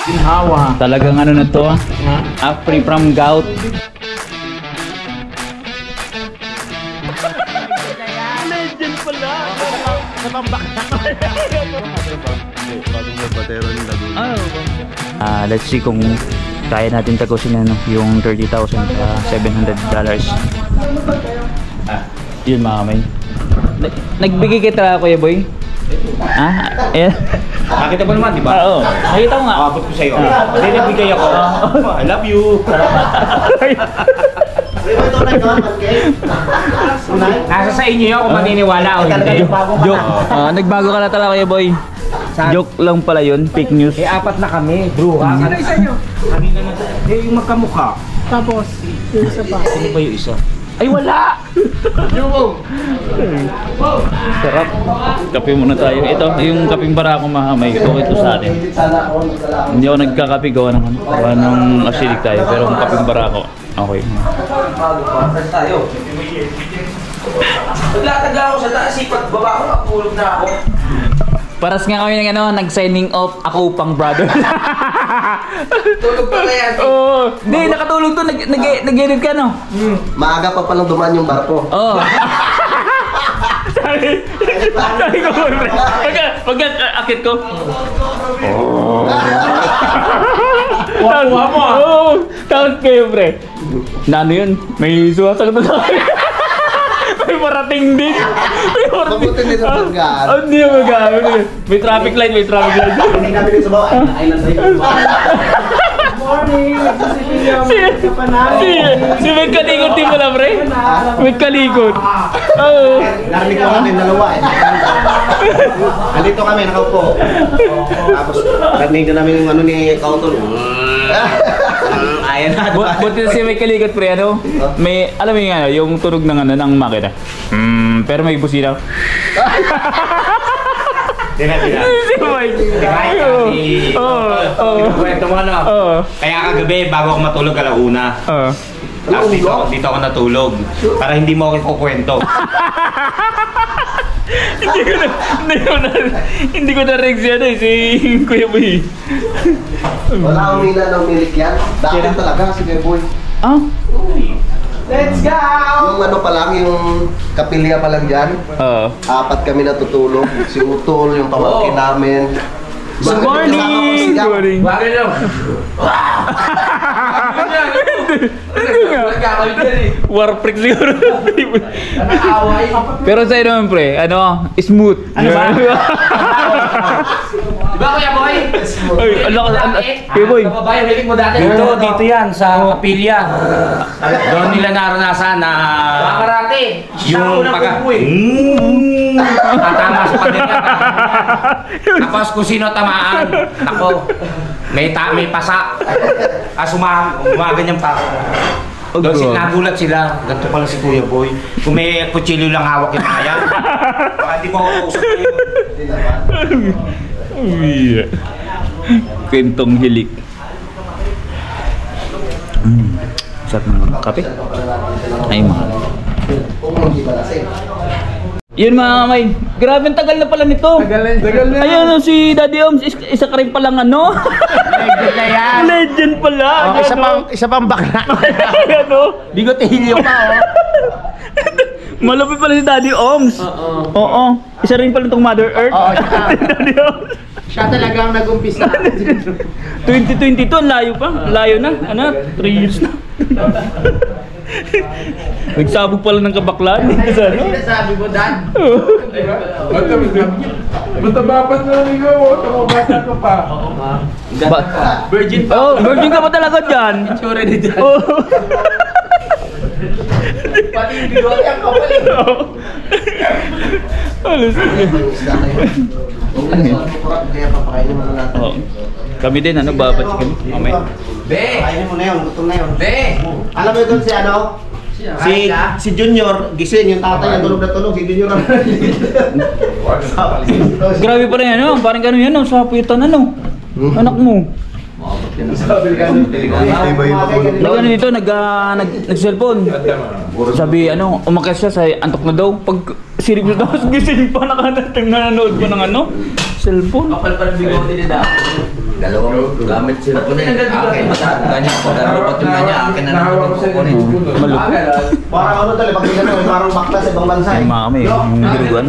Ginhawa. Talagang ano na to, free from gout. Legend pala. Let's see kung kaya natin tagusin yung $30,700. Yun mga kamay. Nagbigay kita Kuya Boy? Ayan. Nakita mo naman, di ba? Oo. Nakita ko nga. Abot ko sa'yo. Hindi nagbigay ako. I love you. Nasa sa inyo yun kung maniniwala o hindi. Joke. Nagbago ka na talaga Kuya Boy. Joke lang pala yun. Fake news. Apat na kami. Bruha. Sino isa nyo? Kanina na. Yung magkamukha. Tapos, yung isa pa. Sino ba yung isa? Ay wala! Sarap. Kape muna tayo. Ito, yung kapeng barako mahamay. Okay ito sa atin. Hindi ako nagkakape gawa ng acidic tayo. Pero yung kapeng barako, okay. Naglatag ako sa taas. Pagbaba ko, nakapulog na ako. Paras nga kami ng nag-signing off ako pang brother. Tulog pa kaya. Oo. Hindi, nakatulog to. Nag-edit ka no? Maaga pa palang dumaan yung barko. Oo. Sabi ko, pre. Pagka-akit ko. Wawa mo. Oo. Takot kayo, pre. Na ano yun? May suwasagot na akin. May parating din. Mabuti din sa pagkaan. Hindi yung magamit. May traffic light, may traffic light. Hindi namin din sa bawah. Ay, nasa iyo. Morning! Nagsisipin yung kapanali. Si May Kalikot din mo lang, pre. May Kalikot. Oo. Narinig ko kami dalawa eh. Nandito kami, nakaupo. Tapos, narinig na namin yung ano ni Kautol. Ayan na. Buti si May Kalikot, pre, ano? May, alam mo yung ano, yung tunog ng makina. Pero may busina. Tira. Si Mike. Kwento mo ano? Kaya kagabi, bago ako matulog alauna. Tapos dito ako natulog. Para hindi mo ako kukwento. Hindi ko na rig siya si Kuya Boy. Wala akong mina ng milik yan. Dati talaga si Kuya Boy. Ah? Let's go! Yung ano pa lang, yung kapilya pa lang dyan. Oo. 4 kami natutulog. Si Utol, yung pamangkin namin. Good morning! Good morning! Bakit lang? Warprick siguro. Pero sa'yo naman pre, ano, smooth. Ano ba? Diba Kuya Boy? Ay, Kuya Boy. Kababayan, hilig mo dati. Dito yan, sa Kapilya. Doon nila naranasan na karate. Yung pagka... Tatama sa pagka. Tapos kung sino tamaan, ako, may pasa. Umaganyan pa ako. Doon nagulat sila, ganito pala si Kuya Boy. Kung may kutsilyo lang hawak yung mga yan, baka hindi mo ako usap kayo. Kwentong hilik. Sarap ng kape. Ay, mahal. Yun mga kamay, grabe ang tagal na pala nito. Tagal na. Ayun si Daddy Oms, isa ka rin palang ano. Legend na yan. Legend pala. Isa pang bakla. Ano? Bigot hilyo pa oh. Malupit pala si Daddy Oms. Oo. Isa rin pala itong Mother Earth. Oo, Daddy Oms. Siya talagang nag-umpisa. 2022, layo pa. Layo na. Ano? 3 years na. Nagsabog pala ng kabaklaan. Sabi mo, Dan. Matabapat na lang ikaw, tumabata ka pa. Virgin pa. Oh, virgin ka pa talaga dyan. Itsura ni Dan. Pati yung bigote ang kapalit. Alas. Kaya papakainin mo na natin. Oh. Kami din, ano, babatsi kami. Mamaya. Be! Kainin mo na yun, gutom na yun. Be! Alam mo doon si ano? Si Junior, gising yung tatay niya, tulog na tulog, si Junior ang Grabe pa rin, ano, parang gano'n yan, no, sa puwitan, ano. Anak mo. Nag-ano dito, nag-cellphone. Sabi, ano, umakyat siya sa antok na daw. Pag sirip na tapos gising pa, nanonood ko ng ano, cellphone. Kapal pa ng bigote ni Dan. Dalawang gamit sila po na akin. Kanya ko, dapat yung kanya, akin na lang Nahawa ko sa po na Malupit. Parang ano tali, pag gano'n, parang bakla sa ibang bansa. Yung mga kami, yung diluguan.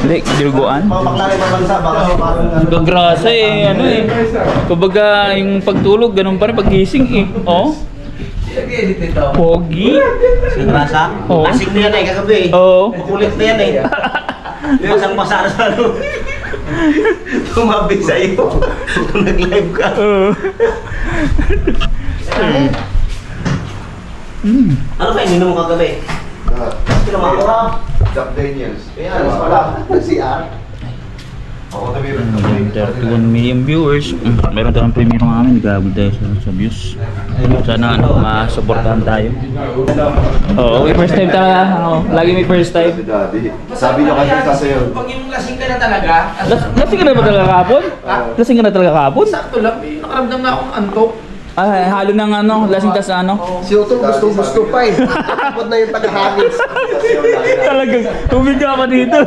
Hindi, diluguan. Mga bakla sa ibang bansa, baka parang ano. Gagrasa eh, ano eh. Kumbaga yung pagtulog, ganun pa rin paggising eh. Oh. Pogi. Rasa? Oo. Asik na yan eh, kagabi eh. Oo. Makulit na yan eh. Masang-masa na sa ano. Tumabi sa iyo. Kung nag-live ka. Oo. Ano ba ininom mo kagabi? Pinamakura. Jack Daniels. Ayan, mas pala. Nag-CR. Ako na meron. 31 million viewers. Meron tayong premiere ng amin, nagkabot tayo sa views. Sana ano, masuportahan tayo. Oo, may first time talaga. Ano, lagi may first time. Daddy. Sabi niyo kasi sa'yo. Pag yung lasing ka na talaga, Lasing ka na ba talaga kahapon? Lasing ka na talaga kahapon? sakto lang, nakaramdam na akong antok. Ay, halo ng ano, lasing tas ano. Si Utong gusto pa eh. Tapos na yung taga-hagis. Talagang tubig ka pa dito.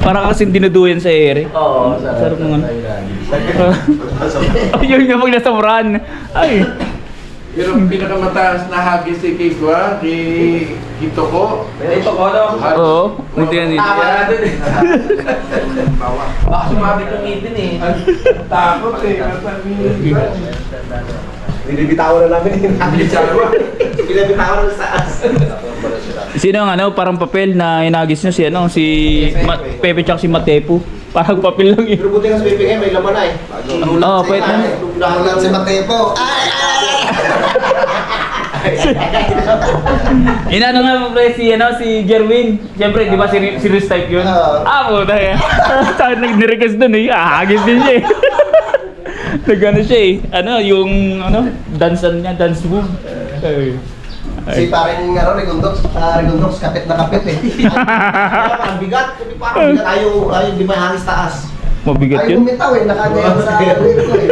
Parang kasing dinuduyan sa ere. Oo, Sarap naman. Ayun nga pag nasa Moran. Ay. Pero pinakamataas na hagis si Kikwa, Kito ko. Ito ko, no? Oo. Hindi yan dito. Tawa na dun eh. Baka sumabit yung ngipin eh. Takot eh. Binibitawan na namin yung Binibitawan na sa taas. Sino ang ano, parang papel na inagis nyo si ano, si Pepe tsaka si Matepo. Parang papel lang yun. Pero buti nga sa PPM, may laman na eh. Oo, pwede na. Ulan si Matepo. Inano nga pre si ano si Gerwin. Siyempre, di ba serious type yun? Puta ya. Saan nag-request doon eh. Hagis din siya eh. Nagano siya eh. Ano, yung ano, dancean niya, dance move. Si parang nga Regundox, kapit na kapit eh. Parang bigat, parang bigat. Ayaw di may hangis taas. Mabigat Ayaw yun. bumitaw eh, nakagaya sa ko eh.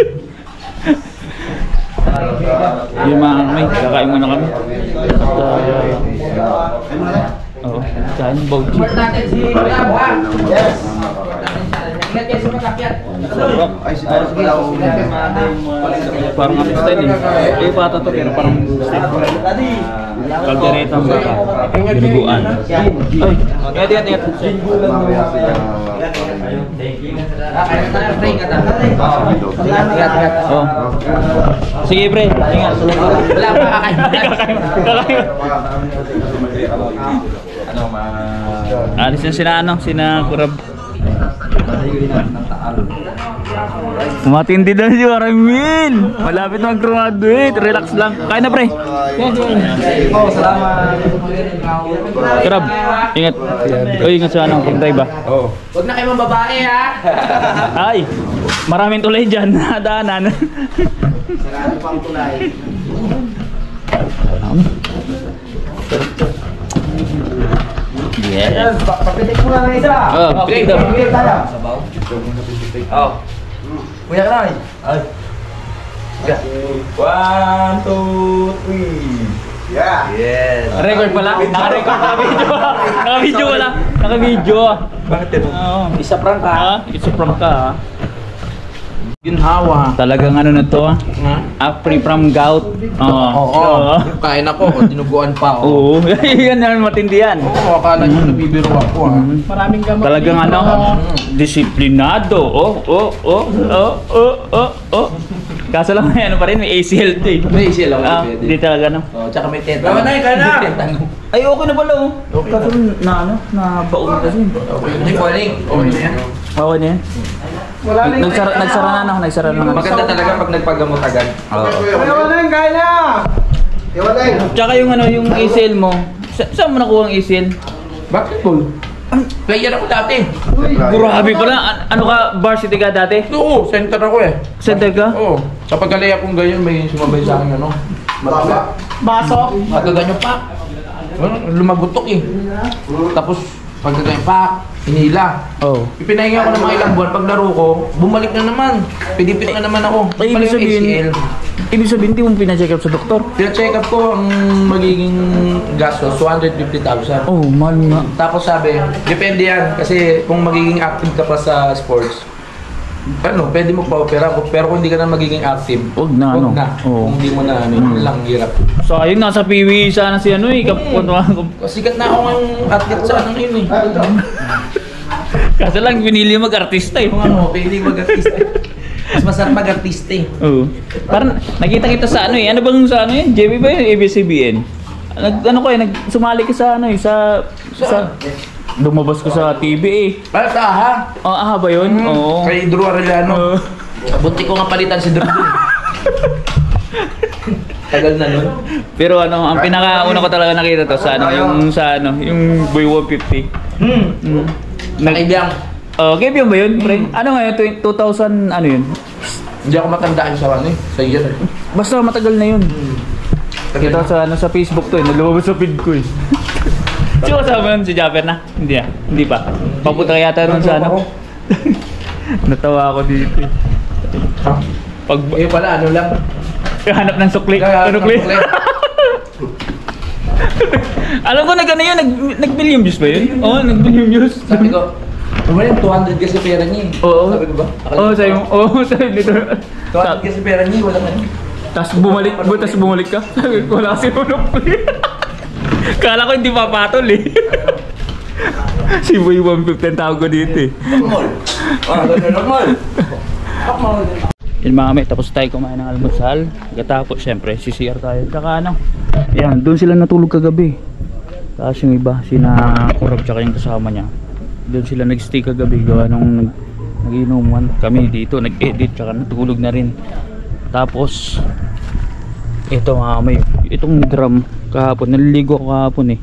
Yung mga may kakain muna kami. Oo, kain bauchi. Support natin si Kuya, ha? Yes. Ingat kayo sa makakyat. Ay, si Paros Bilaw. Parang ano style eh. Eh, pata to pero parang style. Kaldereta ang baka. Dinuguan. Ay, ingat. Kaya tayo, pray ka na. Ingat. Oh. Sige, pre. Ingat. Wala pa kakain. Alis na sina Kurab. Matindi na si Aramin. Malapit na mag-graduate. Relax lang. Kain na, pre. Salamat. Kurab, ingat. Ingat sa ano, pag-drive ba? Oo. Huwag na kayo mga babae, ha? Ay, maraming tulay dyan. Daanan. Sarado pang tulay. Yes. Papitik mo lang na isa. Oh, pitik daw. Papitik tayo. Oh. Kuya ka na, eh. Ay. 1, 2, 3. Yeah. Yes. Record pala? Naka-record, naka-video. Naka-video wala. Naka-video. Bakit yun? Oo. Isa prank ka. Isa from ka. Ginhawa. Talagang ano na to, free from gout. Oo. Kain ako, o dinuguan pa. Oo. Yan naman matindi yan. Oo, akala nyo nabibiro ako, ha? Maraming gamot. Talagang ano, disiplinado. Kaso lang may ano pa rin, may ACL to eh. May ACL ako, pwede. Hindi talaga no. Oh, tsaka may tetano. Bawa na, kaya na! Ay, okay na pala oh. Kaso na ano, na baon kasi. Hindi ko aling. Okay na yan. Okay na yan. Nagsara na. Maganda talaga pag nagpagamot agad. Tsaka yung ano, yung ACL mo, saan mo nakuha ang ACL? Basketball. Player ako dati. Grabe pala. Ano ka, varsity ka dati? Oo, center ako eh. Center ka? Oo. Sa pagkalay akong ganyan, may sumabay sa akin ano. Baso. Mataga nyo pa. Lumagutok eh. Tapos Pagkagaling pa, hinila. Oh. Ipinahinga ko ng mga ilang buwan. Paglaro ko, bumalik na naman. Pidipit na naman ako. Ay, Pala ibig yung sabihin, ACL. ibig sabihin, hindi mo pina-check up sa doktor? Pina-check up ko ang magiging gastos, 250,000. Oh, mahal nga. Tapos sabi, depende yan. Kasi kung magiging active ka pa sa sports, ano, pwede mo pa-opera. Pero kung hindi ka na magiging active, Huwag na, ano? na. Oo. Kung hindi mo na, ano, yun lang, hirap. So, ayun, nasa PWI sana si ano eh. Sikat na ako ngayong athlete sa anong yun eh. Kaso lang, pinili mag-artista eh. Kung ano, pwede mag-artista. Mas masarap mag-artista eh. Oo. Parang nakita kita sa ano eh. Ano bang sa ano yun? JB ba yun? ABS-CBN? Ano ko eh, sumali ka sa ano eh, sa lumabas ko sa TV eh. Para sa AHA. Oh, aha ba yun? Oo. Kay Drew Arellano. Bunti ko nga palitan si Drew dun. Tagal na nun. Pero ano, ang pinakauna ko talaga nakita to sa ano, yung Boy 150. Nakaibiyang. Oh, kaya ba yun, pre? Ano nga yun? 2000, ano yun? Hindi ako matandaan sa ano eh. Sa year eh. Basta matagal na yun. Kita sa ano sa Facebook to eh, nalulabas sa feed ko eh. Sino kasama nun? Si Japper na? Hindi ah. Hindi pa. Papunta ka yata nun sa ano? Natawa ako dito eh. Pag Eh pala, ano lang. hanap ng sukli. Ano kli? Alam ko nag-ano yun, nag-million views ba yun? Oo, nag-million views. Sabi ko, wala yung 200 kasi pera niya eh. Oo. Sabi ko ba? Oo, sabi mo. Oo, sabi nito. 200 kasi pera niya, wala nga. Tapos bumalik ka. Sabi ko, wala kasi monopoli. Kala ko hindi papatol eh. Si Boy 150 ang tawag ko dito eh. Normal. Yun mga kami, tapos tayo kumain ng almusal. Katapos syempre, CCR tayo. Tsaka ano, yan, doon sila natulog kagabi. Tapos yung iba, sina Kurab tsaka yung kasama niya. Doon sila nag-stay kagabi. Gawa nung nag-inuman kami dito, nag-edit tsaka natulog na rin. Tapos ito mga kamay, itong drum kahapon, naliligo ako kahapon eh.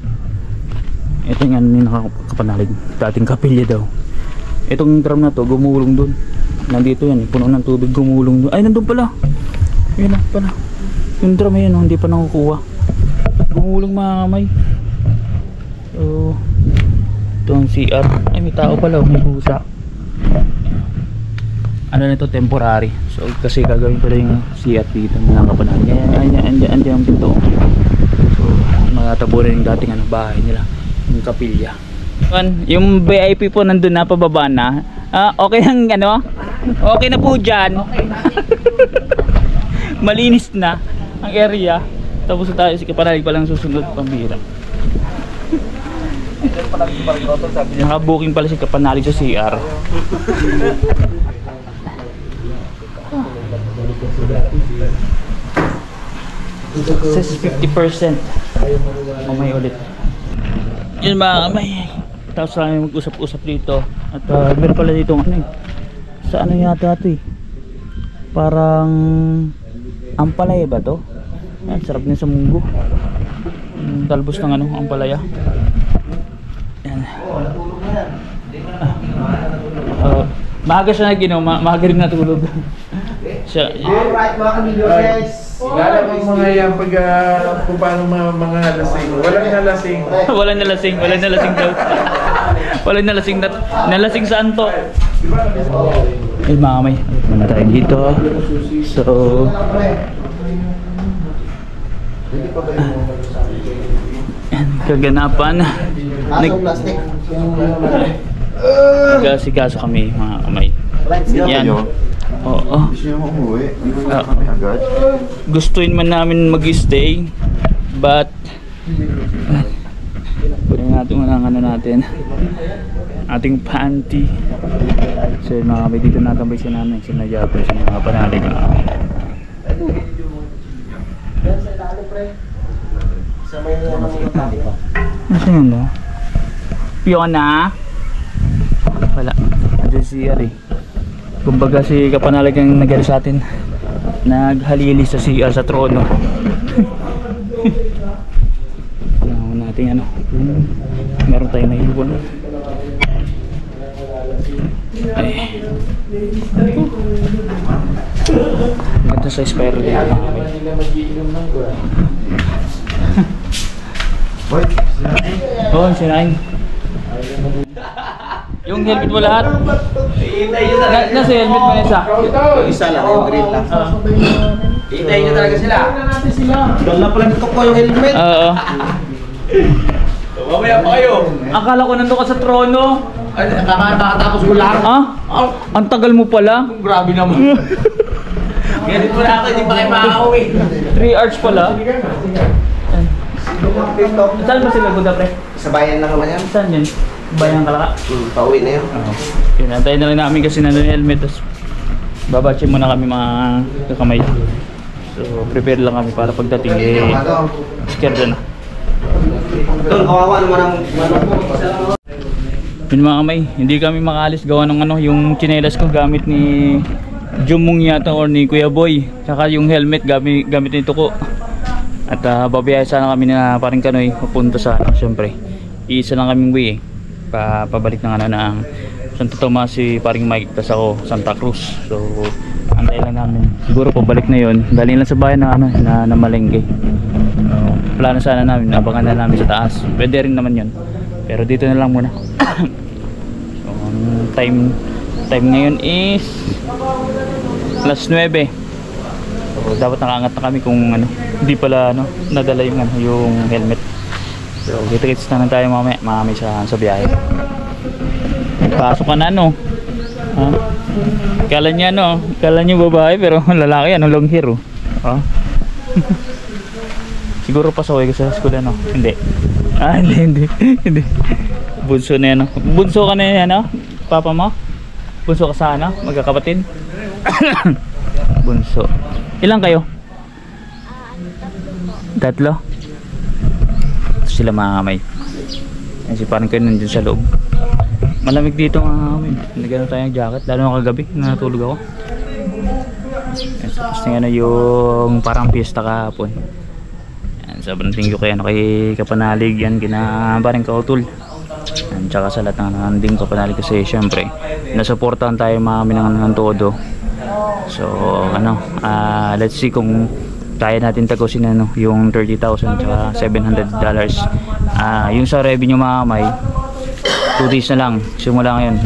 Ito yung ano yung nakakapanalig, dating kapilya daw. Itong drum na to, gumulong dun. Nandito yan, puno ng tubig, gumulong dun. Ay, nandun pala. Yun na pala. Yung drum yan, hindi pa nakukuha. Gumulong mga kamay. So, ito ang CR. Ay, may tao pala, may pusa. Ano nito, temporary. So kasi gagawin ko lang yung CR dito mga kapanalig. Andiyan ang pinto. So magtatabunan yung dating ano, bahay nila, yung kapilya. Yung VIP po nandun na, pababa na. Okay ang ano? Okay na po dyan. Malinis na ang area. Tapos tayo si kapanalig palang susunod pambira. Naka-booking pala si kapanalig sa CR. Says 50%. Mamay ulit. Yun mga kamay. Tapos kami mag-usap-usap dito. At meron pala dito ano eh. Sa ano yata ito eh. Parang ampalaya ba to? Yan, sarap din sa munggo. Talbos ng ano, ampalaya. Yan. Maaga siya naginom, maaga rin natulog. Alright mga kamilyo guys. Lala mo mga yan pag kung paano mga lasing. Walang nalasing. Walang nalasing, walang nalasing daw. Walang nalasing, nalasing saan to? Ay mga kamay, muna tayo dito. So kaganapan. Asong plastic. Kasi kami mga kamay. Yan. Oo. Gusto niyo umuwi? Hindi ko na kami agad. Gustuin man namin mag-stay, but kunin natin muna ang ano natin, ating panty. So mga kamay, dito natambay si nanay, si Najapper, si mga panalig. Nasaan yun no? Fiona? Wala. Nandiyan si Ari. Kumbaga si kapanalig ang nag-ari sa atin. Naghalili sa CR sa trono. Kailangan natin ano. Meron tayong naiwan. Ay. Ganda sa spiral dito. Boy, Oo, sinain. helmet mo lahat? Nasa helmet mo na isa? Isa lang, yung green lang. Hintayin nyo talaga sila. Doon na pala tutok ko yung helmet. Oo. Mamaya pa kayo. Akala ko nandun ka sa trono. Ay, nakatapos ko lang. Ah? Ang tagal mo pala. Grabe naman. Ganit mo na ako, hindi pa kayo makakauwi. 3 hours pala. Saan ba sila Buda, pre? Sa bayan lang naman yan. Saan yun? Bayang Kalaka? Pauwi na yun. Yun, antayin na rin namin kasi nandun yung helmet. Tapos babatsin muna kami mga kakamay. So prepare lang kami para pagdating scared na. Doon, kawawa naman ang Yun mga kamay, hindi kami makaalis gawa ng yung tsinelas ko gamit ni Jumong yata or ni Kuya Boy. Tsaka yung helmet gamit ni Tuko. At babiyaya sana kami na paring Kanoy papunta sa syempre. Iisa lang kaming way pabalik ng ng Santo Tomas si paring Mike, tas ako Santa Cruz. So antay lang namin. Siguro pabalik na yon. Dali lang sa bayan na Malengke. Plano sana namin, abangan na namin sa taas. Pwede rin naman yon. Pero dito na lang muna. So, time ngayon is alas 9. So, dapat nakaangat na kami kung hindi pala nadala yung helmet. So kita-kits na lang tayo mamaya sa biyahe. Pasok ka na ha? Kala niya babae pero lalaki long hair Siguro pasaway ka sa school Hindi. Hindi. Bunso na yan Bunso ka na yan Papa mo? Bunso ka sa magkakapatid? Bunso. Ilang kayo? 3? Ito sila mga kamay. Kasi parang kayo nandun sa loob. Malamig dito mga kamay. Nagano tayong jacket. Lalo na kagabi natulog ako. Tapos na yung parang piyesta kahapon. Sobrang thank you kay Kapanalig yan, kina parang Kautul. Tsaka sa lahat ng nanding Kapanalig kasi syempre nasuportahan tayo mga kami ng todo. So let's see kung kaya natin tagusin yung 30,000 tsaka $700. Yung sa revenue mga kamay 2 days na lang simula ngayon,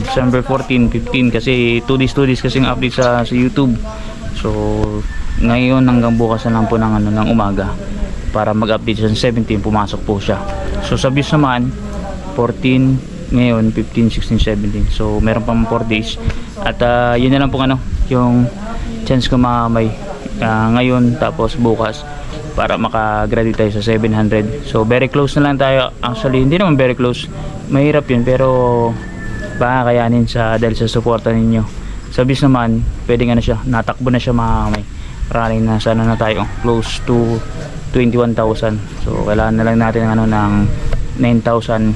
December 14, 15 kasi 2 days kasi yung update sa YouTube. So ngayon hanggang bukas na lang po ng umaga para mag-update sa 17 pumasok po siya. So sa views naman 14, ngayon 15, 16, 17. So meron pa 4 days. At yun na lang po yung chance ko mga kamay ngayon tapos bukas para makagraduate tayo sa 700. So very close na lang tayo. Actually hindi naman very close, mahirap yun pero baka kayanin dahil sa suporta ninyo. Sa views naman pwede siya, natakbo na siya mga kamay. Running na sana na tayo close to 21,000. So kailangan na lang natin ng 9,000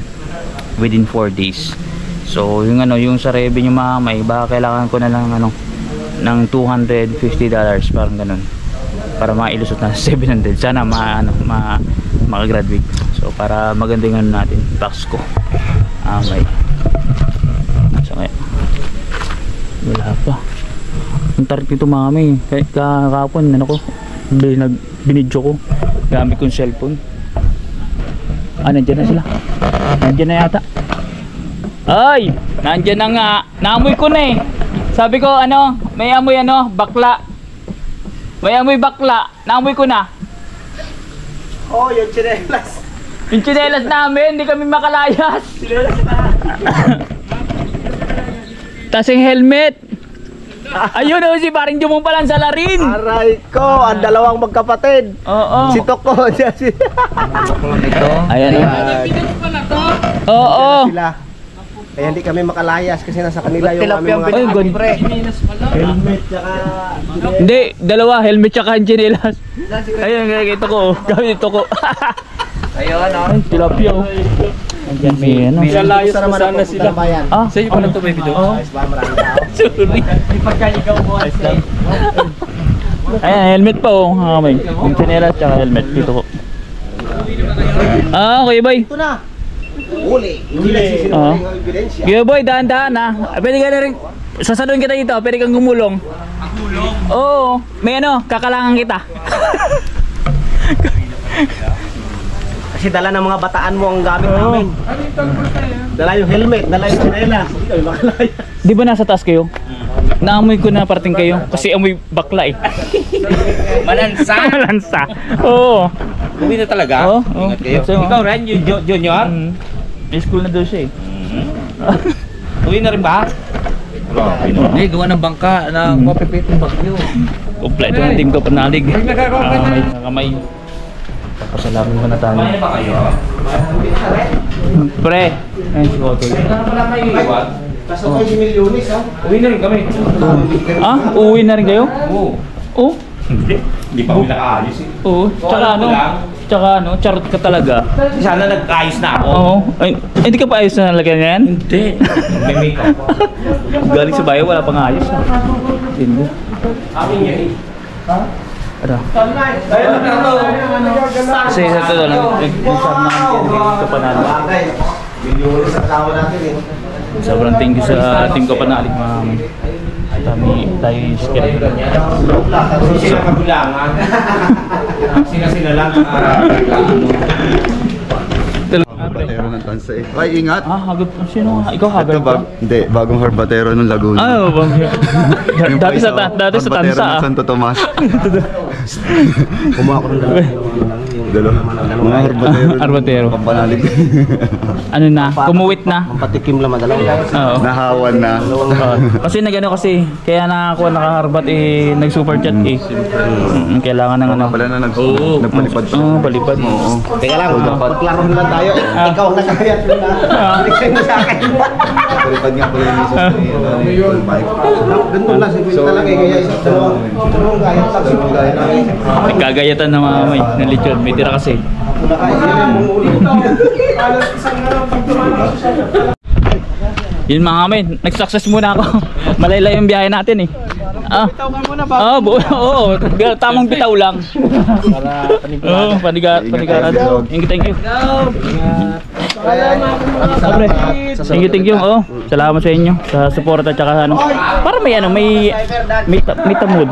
within 4 days. So yung sa revenue mga kamay baka kailangan ko na lang ng $250 parang ganun para mailusot na 700. Sana makagraduate. So para maganda yung natin Pasko. Okay. Nasa kaya wala pa. Ang tarik nito mami kahit kahapon binidyo ko gamit kong cellphone. Nandyan na sila, nandyan na yata. Ay nandyan na nga, naamoy ko na sabi ko may amoy bakla, may amoy bakla, naamoy ko na. yung tsinelas. Yung tsinelas namin, hindi kami makalayas. Tas yung helmet. Ayun si paring Jumong palang salarin. Aray ko, ang dalawang magkapatid. Oo. Si Toko. Ayan Oo. Sila. Kaya hindi kami makalayas kasi nasa kanila yung aming mga helmet tsaka hindi, dalawa, helmet tsaka tsinelas. Ayun, ito ko. Gamit ito ko. Ayun Tilapia Andiyan may Layas naman sana sila. Sa iyo pa lang ito baby do? Sorry. Pagkaligaw mo. Ayan, helmet pa kamay. Yung tsinelas tsaka helmet dito ko. Okay boy. Ito na. Uli. Hindi nagsisinungaling ang ebidensya. Kuya boy, dahan-dahan pwede ka na rin, sasaluhin kita dito, pwede kang gumulong. Oo, may kakalangan kita. Kasi dala ng mga bataan mo ang gamit namin. Dala yung helmet, dala yung sinelas. Di ba nasa taas kayo? Naamoy ko na parating kayo kasi amoy bakla eh. Malansa. Malansa. Oo. Uwi na talaga. Oo. Ingat kayo. Oo. Ikaw rin, junior? May school na daw siya eh. Uwi na rin ba? Hindi, gawa ng bangka na mapipit ng bagyo. Kompleto ng team ko panalig. May kamay. Pasalamin mo na tayo. Kumain na ba kayo? Pre. Ayun si Otoy. Wala kayo iwan. Pasok ko si Milyones, ha? Uwi na rin kami. Ah, uuwi na rin kayo? Oo. Oh? Hindi pa kami nakaayos eh. Oo. Tsaka ano? Tsaka ano? Charot ka talaga. Sana nag-ayos na ako. Oo. Ay, hindi ka pa ayos na nalagyan yan? Hindi. May makeup. Galing sa bayo, wala pang ayos. Hindi. Amin yan eh. Ano? Kasi sa ito lang, nag-usap na kami Kapanalig. Bagay. Milyones ang kasama natin, eh. Sobrang thank you sa team Kapanalig, mga kami tayo scared. Sila kagulangan. Sila lang. Harbatero ng Tansa eh. Ay, ingat! Ah, hagod. Sino? Ikaw hagod Ito ba? hindi, bagong harbatero ng Laguna. Ah, bang. Yung Dati pa sa isa, dati sa harbatero Tansa. ng Santo Tomas. Kumuha ko ng Dalawa. Mga harbatero. Harbatero. Kapanalig. Ano na? Kumuwit na. patikim lang madalaw. Oo. Nahawan na. Kasi nagano kasi kaya nakakuha nakaharbat eh nag-super chat eh. Kailangan ng ano. Pala na nagpalipad pa. Oo, palipad. Oo. Teka lang, maglaro lang tayo. Ikaw ang nagkayat mo na. Balik mo sa akin. Palipad nga pala yung misis ko. Yung bike. Ganun lang, simple talaga eh. Kaya dalawang gayat lang. Dalawang gayat lang. Nagkagayatan ng mga may na lechon. May tira kasi. Yun mga kamay, nag-success muna ako. Malaylay yung biyahe natin eh. Bitaw ka muna ba? Oo, tamang bitaw lang. Para panigurado. Thank you. Thank you. Oh, salamat sa inyo sa suporta at saka ano. Para may ano, may tamod.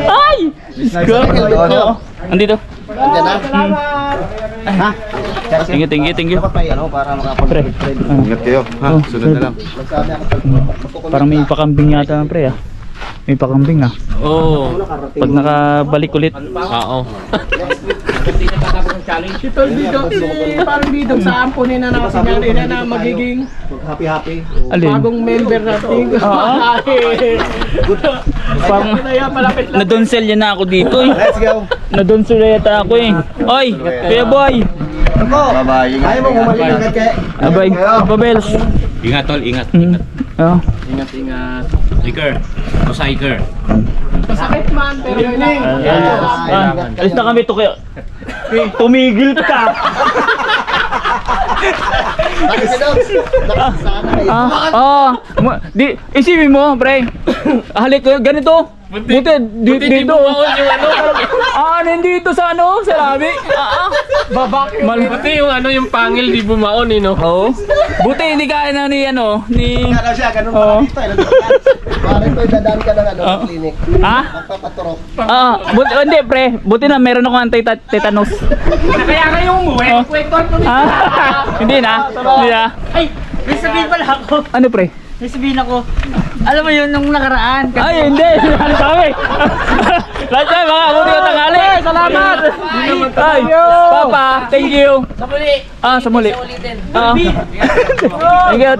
Ay! Andito. Ha? Thank you. Dapat may ano para makapag-trade. Ingat kayo. Ha? Sunod na lang. Parang may pakambing yata pre ah. May pakambing ah. Oo. Pag nakabalik ulit. Oo. Ito dito parang dito sa ampunin na nakasinari na magiging Happy. Alin? bagong member natin. Parang Malapit lang. nadonsel yan na ako dito eh. Let's go. Nadonsel yata ako eh. Oy, Kuya Boy. Bye-bye. Ingat. Ayaw mo kumalimutan kay. Abay, Babels. Ingat tol, ingat. Oh. Ingat. Iker. Basta Iker. Sakit man pero yun Alis na kami to kaya. Tumigil ka. Di isipin mo, pre. Halik ko ganito. Buti dito. Nandito sa ano, sa labi. babak. Buti yung ano yung pangil di bumaon no. Oo. Buti hindi ka na ni ano, ni Kala siya ganun pa dito. Parang ito dadaan ka ng ano, clinic. Ha? Magpapaturok. Buti hindi pre. Buti na meron ako anti-tetanus. Kaya kayo umuwi. Kwento ko Hindi na. Ay, may sabihin pala ako. Ano pre? May sabihin ako. Alam mo yun nung nakaraan. Ay, hindi. Ano kami? Lahat yan, mga abuti ko tangali. Salamat. Ay, Papa, thank you. Sa muli. Sa muli.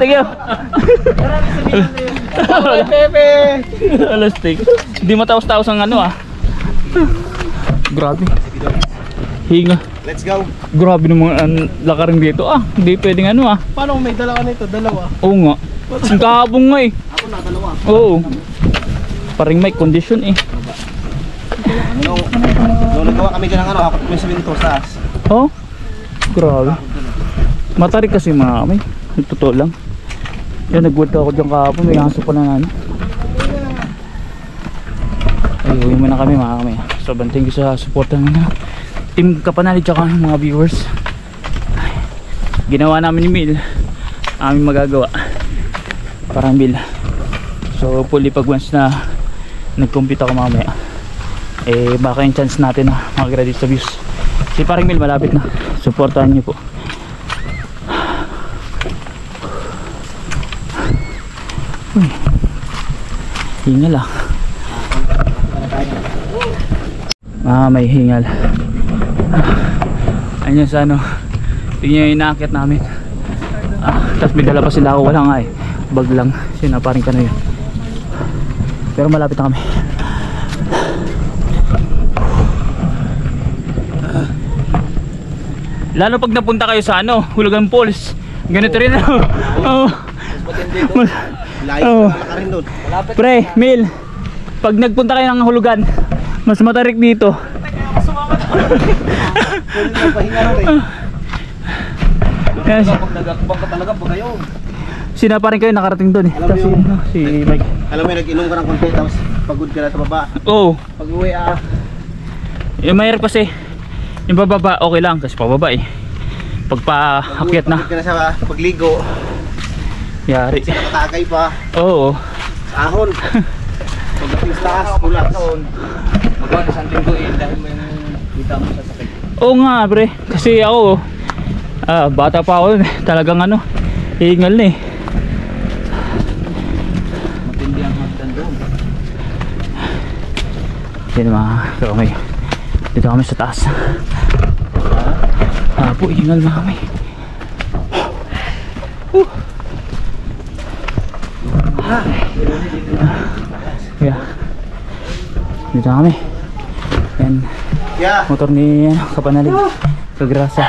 Thank you. Pepe. Alastik. Hindi mataos-taos ang ano Grabe. Hinga. Let's go. Grabe naman lakarin dito Hindi pwedeng ano Paano may dala ka nito? Dalawa. Oo nga. Ang kahabong nga eh. Ako na dalawa. Oo. Paring may condition eh. Nung nagawa kami ng ano, ako may sabihin ito sa as. Oh? Grabe. Matarik kasi mga kami. Totoo lang. Yan, nag-word ako dyan kahapon. May aso pa na ano. Ay, uwi muna kami mga kami. Sobrang thank you sa support ng Team Kapanalig tsaka mga viewers. Ay, ginawa namin ni Mil. Aming magagawa. Parang Mil. So, fully pag once na nag-compute ako mamaya. Baka yung chance natin na makagraduate sa views. Si Paring Mil malapit na. Suportahan niyo po. Uy. Hingal ah. May hingal. Ayun sa ano. Tingnan yung inaakit namin. Tapos may dala pa sila ako. Wala nga eh. Bag lang. Sinaparing ka na yun. Pero malapit na kami. Lalo pag napunta kayo sa ano, Hulugan Falls. Ganito rin ako. Pre, Mil, pag nagpunta kayo ng Hulugan, mas matarik dito. Yes. Sinaparin kayo nakarating doon eh. Si Mike. Alam mo, nag-inom ka ng konti tapos pagod ka na sa baba. Oo. Pag uwi Yung mahirap kasi yung bababa okay lang kasi pababa eh. Pagpa-akyat na. Pagod ka na sa pagligo. Yari. Nakatagay pa. Oo. Sa ahon. Pagdating sa taas, pula. Magawa na santing ko dahil may kita mo sa sakit. Oo nga pre. Kasi ako bata pa ako nun, talagang ano, hingal na eh. Matindi ang hagdan doon. Yan mga kamay. Dito kami sa taas. Po, hingal mga kamay. Yeah. Dito kami. Yan. Motor ni Kapanalig. Kagrasa.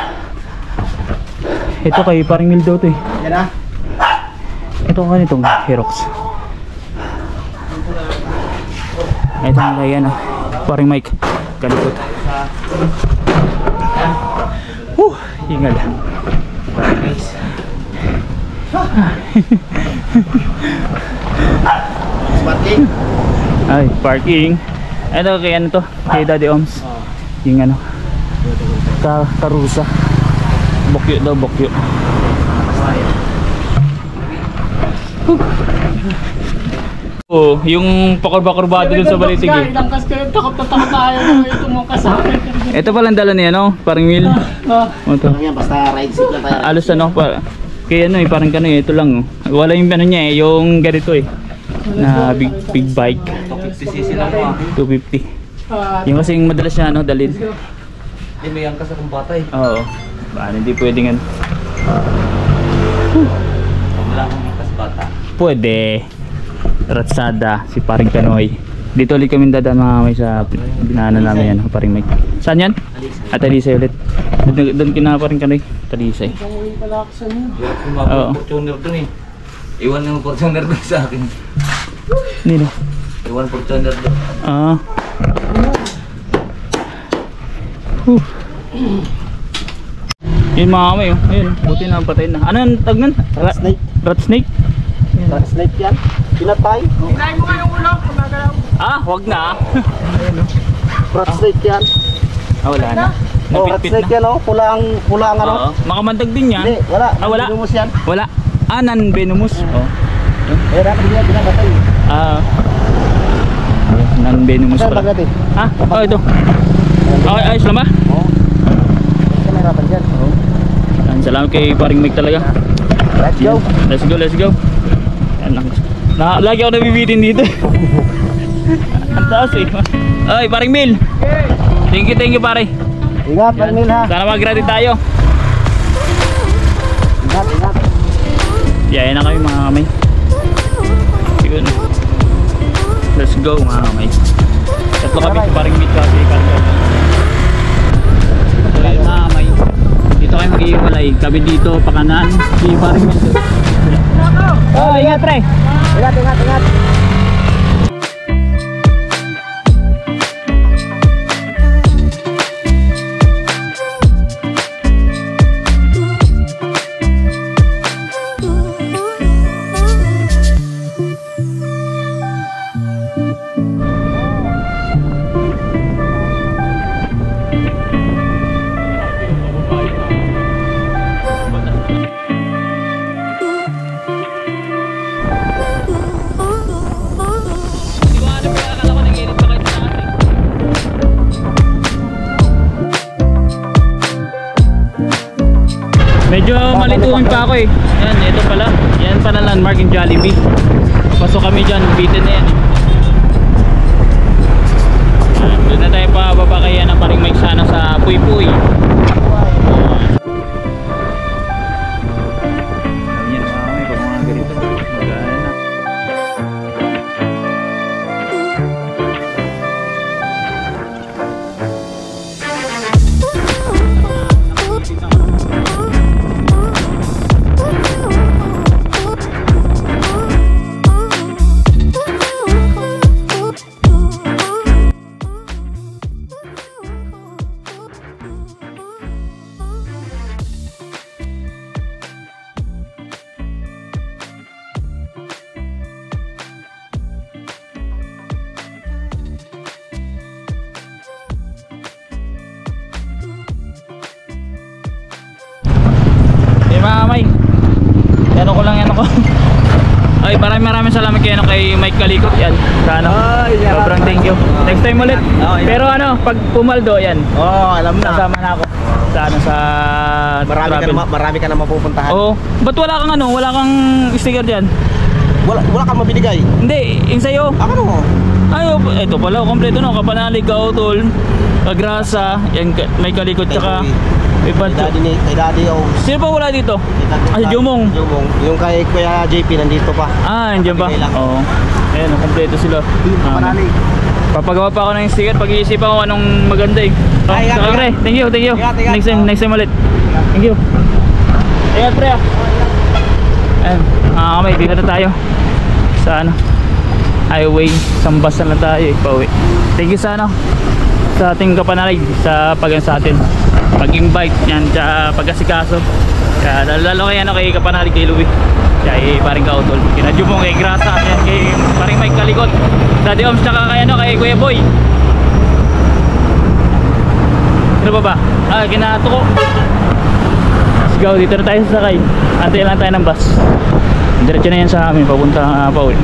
Ito kay Paring Mil daw to eh. Yan ah. Ito ka nitong Herox. Ito nga kay ano, Paring Mike. Kalikot. Hingal. Parking. Ay, parking. Ito kay ano to, kay Daddy Oms. Yung ano, Karusa. Bokyo daw, bokyo. Oh, yung pakurba-kurbado dun sa Balitig eh. Takot na takot tayo na ito mo kasama. Ito palang dala niya no, Paring Mil. Ito. Yan, basta ride seat lang tayo. Alos ano pa. Kaya ano eh, parang kano eh, ito lang oh. Wala yung ano niya eh, yung ganito eh. Na big bike. 250cc lang mo. 250. Yung kasing madalas niya ano, dalhin. Hindi may angkas akong patay. Oo. Paano hindi pwedeng ano. Pag wala akong angkas bata. Pwede. Ratsada, si Paring Kanoy. Dito ulit kami dadaan mga may sa binaanan namin yan, Paring Mike. Saan yan? At Talisay ulit. Doon kina Paring Kanoy. Talisay. Hirap yung mga Fortuner dun eh. Iwan ng Fortuner dun sa akin. Nino? Iwan Fortuner dun. Yun mga kamay oh. Ayun, buti na patay na. Ano ang tag nun? Rat snake. Rat snake? Rat snake yan. Pinatay. Hinahin mo yung ulo kung nagalaw. Wag na. Rat snake yan. Wala na. Oh, rat Napitpit snake na. yan oh. Pulang ano. Oo. Makamandag din yan. Hindi, wala. Wala. Venomous yan. Wala. Non-venomous. Oh. Eh, dapat hindi pinatay. Non-venomous Saan pala. bagat eh? Ito. Okay, ayos lang ba? Oo. Saan mahirapan dyan? Oo. Salamat kay Paring Mike talaga. Let's go. Let's go, let's go. Yan lang. Lagi ako nabibitin dito. Ang taas eh. Ay, Paring Mil. Thank you pare. Ingat, Paring Mil ha. Sana mag-graduate tayo. Ingat. Yayan na kami mga kamay. Yun. Let's go mga kamay. Tatlo kami sa Paring Mil kasi so yun mga kamay. Dito kayo mag-iwalay. Kami dito, pakanan. Si Paring Mil. Ingat pre. Ingat. malituin pa ako eh. Yan, ito pala. Yan pala landmark yung Jollibee. Pasok kami dyan, bitin na yan eh. Doon na tayo pa baba kaya ng paring may sana sa Puy-Puy. Yan mga pag mga ganito. Magana na. Mamay, yan ako lang, yan ako. Ay, maraming salamat kay Mike Kalikot yan. Sa ano, sobrang thank you. Next time ulit. Pero ano, pag pumaldo yan, alam na. kasama na ako sa ano, sa travel. Marami ka na mapupuntahan. Oo. Ba't wala kang ano, wala kang sticker dyan? Wala kang mabinigay. Hindi, yung sa'yo. Ano mo? Ay, ito pala, kompleto no. Kapanalig, Kautol, Kagrasa, yan, Mike Kalikot, tsaka Kay Daddy O. sino pa wala dito? Si Jumong. Yung kay Kuya JP nandito pa. Nandiyan ba? Oo. Ayan, kompleto sila. Kapanalig. Papagawa pa ako ng sticker, pag-iisipan ko anong maganda eh. Ay, So, pre, thank you. Ingat. Next time ulit. Thank you. Ingat, pre. Ayan, kamay, dito na tayo. Sa ano, highway, Sambasan na tayo eh, pauwi. Thank you sa ano, sa ating kapanalig, sa sa atin. Pag-invite yan, sa pag-asikaso. Kaya lalo kay ano, kay kapanalig, kay Louie. Kaya paring Kautol. Kinadyo mo kay Grasa, yan, kay paring Mike Kalikot. Daddy Oms, tsaka kay ano, kay Kuya Boy. Sino ba? Kinatuko. Let's go, dito na tayo sasakay. Antay lang tayo ng bus. Diretso na yan sa amin, papunta pauwi.